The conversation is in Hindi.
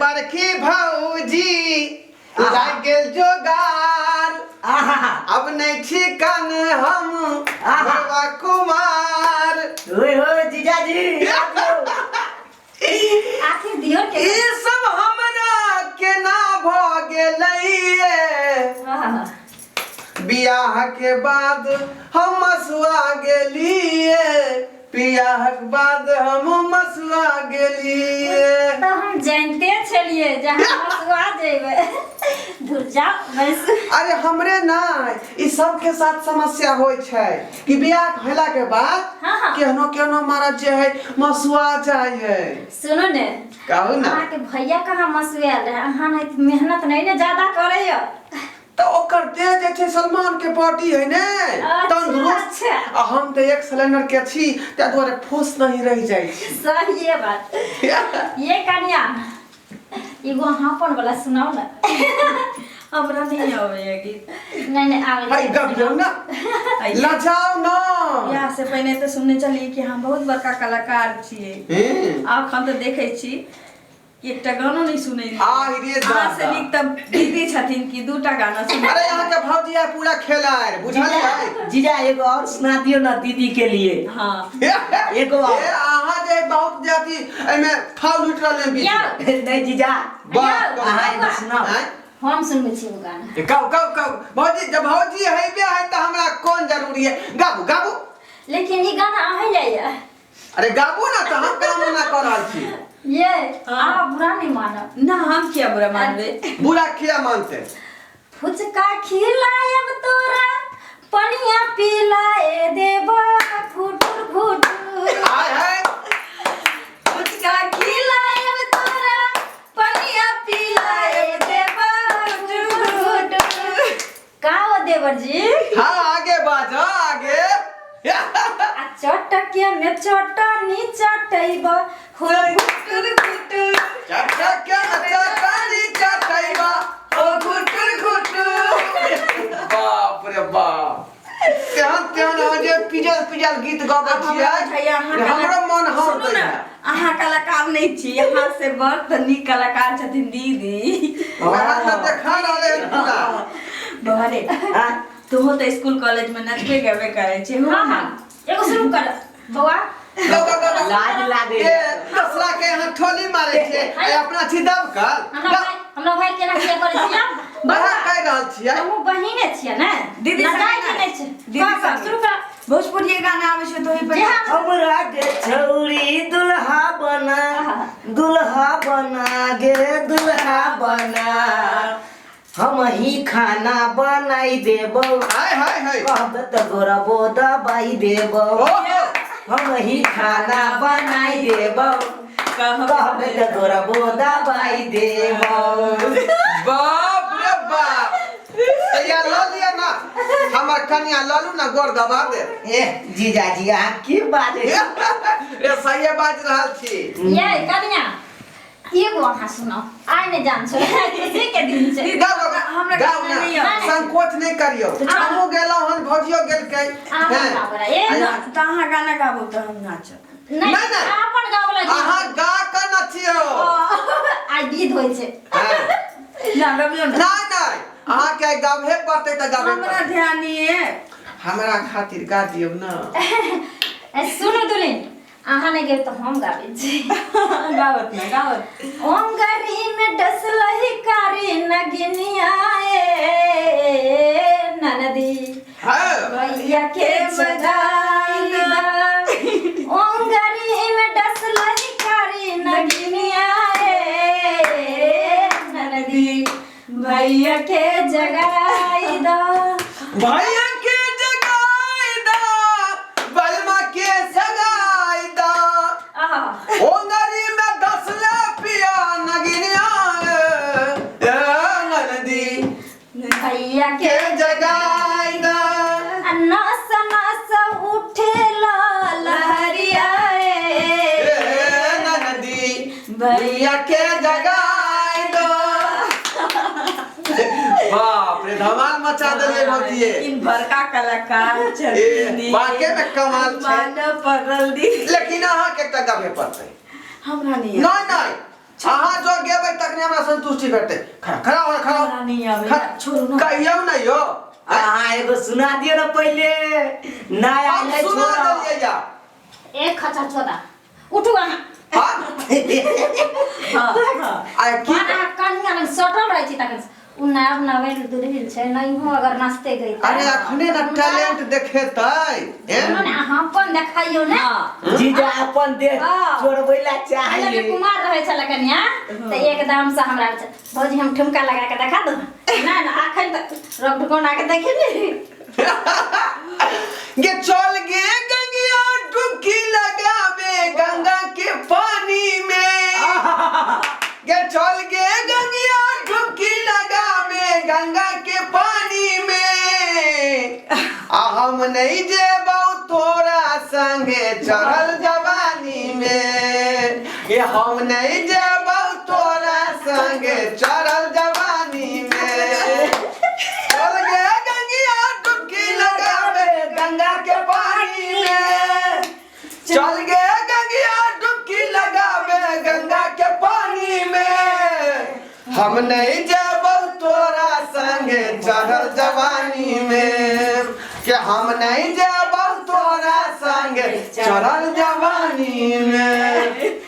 बरखी भौजी गेल जोगार अब नहीं ठिकान हम बाबा कुमार जीजाजी आखिर दियो के ई सब हमरा के ना भ गेलैये बियाह के बाद हम मसुआ गेलिए बियाह के बाद हम मसुआ गेलिए तो हम जानते छलिए जहां मसुआ जेबे दूर जाओ बस। अरे हमरे ना ई सब के साथ समस्या होय छै कि बियाह होला के बाद केहनो केहनो महाराज जे है मसुआ जाय है। सुनो ने कहू ना अहाँ के भैया कहाँ मसुआ रहे अहाँ नहीं मेहनत नहीं ने ज्यादा करे हो तो ओकर दे जे छै सलमान के पार्टी है ने तंदुरुस्त आ हम तो एक सिलेंडर के छी त द्वारे फूस नहीं रह जाय छी। सही ये बात ये कन्या एगो हापन वाला सुनाओ ना हमरा नहीं आवे गीत नहीं आवे भाई गबियो ना लजाओ ना बियाह से पहले तो सुनने चली कि हम बहुत बड़का कलाकार छिए आब हम तो देखे छी एकटा गाना नहीं सुनै रे हां से नीक तब दीदी छथिन कि दूटा गाना सुन। अरे यहाँ के भौजिया पूरा खेलार बुझलिए जीजा एगो और सुना दियो ना दीदी के लिए। हां एगो और अहाँ जे बहुत जाति एमे फाउल उठ रहले बीच नहीं जीजा अहाँ एगो सुनाओ हम सुनबे छी वो गाना कौ भौजी जब भौजी हेबे है त हमरा कोन जरूरी है गाबू गाबू लेकिन ये गाना आहे जाइए अरे गाबू ना त हम काम ना कर रहल छी ये आप बुरा नहीं मानो ना हम क्या बुरा मानबे बुरा किया मानते फुचका खिलायब तोरा पनिया पिलाए देबा फुटुर फुटुर हाय हाय फुचका खिलायब तोरा पनिया पिलाए देबा फुटुर फुटुर का हो देवर जी हां आगे बाजा आगे आ चटकिया में चटनी चटैबा हो फुटुर फुटुर चटका चटनी चटैबा ओ गुटुर गुटुर बाप रे बाप केहन जे पिजल गीत गाबै छियै हमरो मन हम सुनू ना अहाँ कलाकार नहीं छी यहाँ से बहुत नीक कलाकार छथिन दीदी हमरा त देखा रहले पूरा बहरे तू हो तो स्कूल कॉलेज में नचबे गबे करे छी हो हां एगो शुरू कर बौआ लाज लागे ए दसरा के यहाँ ठोली मारे छे ए अपना छी दब कर हमरा भाई केना किया करे छियै बहा कह रहल छियै हम बहिने छियै ना दीदी नचाई के नहीं छै दीदी शुरू कर भोजपुरी गाना आवे छै तो ही पे हमरा के छौरी दुल्हा बना गे दुल्हा बना हम ही खाना बनाई देबो हाय हाय हाय कहब त गोरबो दबाई देबो हम ही खाना बनाई देबो कहब त गोरबो दबाई देबो। बाप रे बाप या लो लिया ना हमर कन्या ललू ना गोर दबा दे ए जीजाजी आप की बात है ए सही बात रहल छी ये कन्या एगो अहाँ सुनाओ आइ ने जान छै खुशी के दिन छै हमरा गाउ ना नहीं आवे संकोच नहीं करियो हमहु गेलौ हन भौजियो गेल के त अहाँ गाना गाबो त हम नाचब नहीं अपन गावला अहाँ गा के नचियो आइ गीत होय छै ना गाबियो ना नहीं अहाँ के गावे पड़ते त गावे हमरा ध्यान नहीं है हमरा खातिर गा दियौ ना सुनो दुलिन अहाँ ने गेल तो हम गाबै छी गावत ना गावत ओम गरी में डसलही कारी नगिनिया ननदी हां भैया के बजाई ओम गरी में डसलही कारी नगिनिया ननदी भैया के जगाई दा भैया के जगाई दा बलमा के जगाई दा ओंगरी में दसला पिया नगिनिया ननदी भैया के जगाई दा नस नस उठे लहरिया ननदी भैया के जगाई दा बाप रे धमाल मचा देले भौजिए इन बड़का कलाकार छथिन वाकई में कमाल छै मान पड़ल दी लेकिन अहाँ के त गावे पड़तै हमरा नहीं नहीं अहाँ जो गेबै तखने हमरा संतुष्टि भेटतै खड़ा हो खड़ा हमरा नहीं आवे छोड़ू ना कहियो नहीं हो अहाँ एगो सुना दियो ना पहले ना हम आइले सुना छोड़ा देलियै जा एक खचा छोड़ा उठू अहाँ हां हाँ आय की माना कनिया में सटल रही छी तक उन्ना अपना वेल दुरहिल छै नहीं हो अगर नाचते गई अरे अखने ना टैलेंट देखेतै उन्होंने अहाँ अपन देखाइयो ना जीजा अपन दे हाँ। छोड़बैला पहले चाहिए जे कुमार रहे छला कन्या तो एकदम से हमरा भौजी हम ठुमका लगा के देखा दो ना ना अखन तक रब ढकोना के देखिली गे चल गे गंगिया डुबकी लगावे गंगा के पानी में गे चल गे गंगिया डुबकी लगावे गंगा के पानी में आ हम नहीं जेबौ तोरा संगे चढ़ल जवानी में ये हम नहीं जेबौ तोरा संगे चढ़ल जवानी में चल गे गंगिया डुबकी लगावे गंगा के पानी में चल गे गंगिया डुबकी लगावे गंगा के पानी में हम नहीं जेबौ तोरा संगे चढ़ल जवानी में कि हम नहीं जेबौ तोरा संगे चढ़ल जवानी में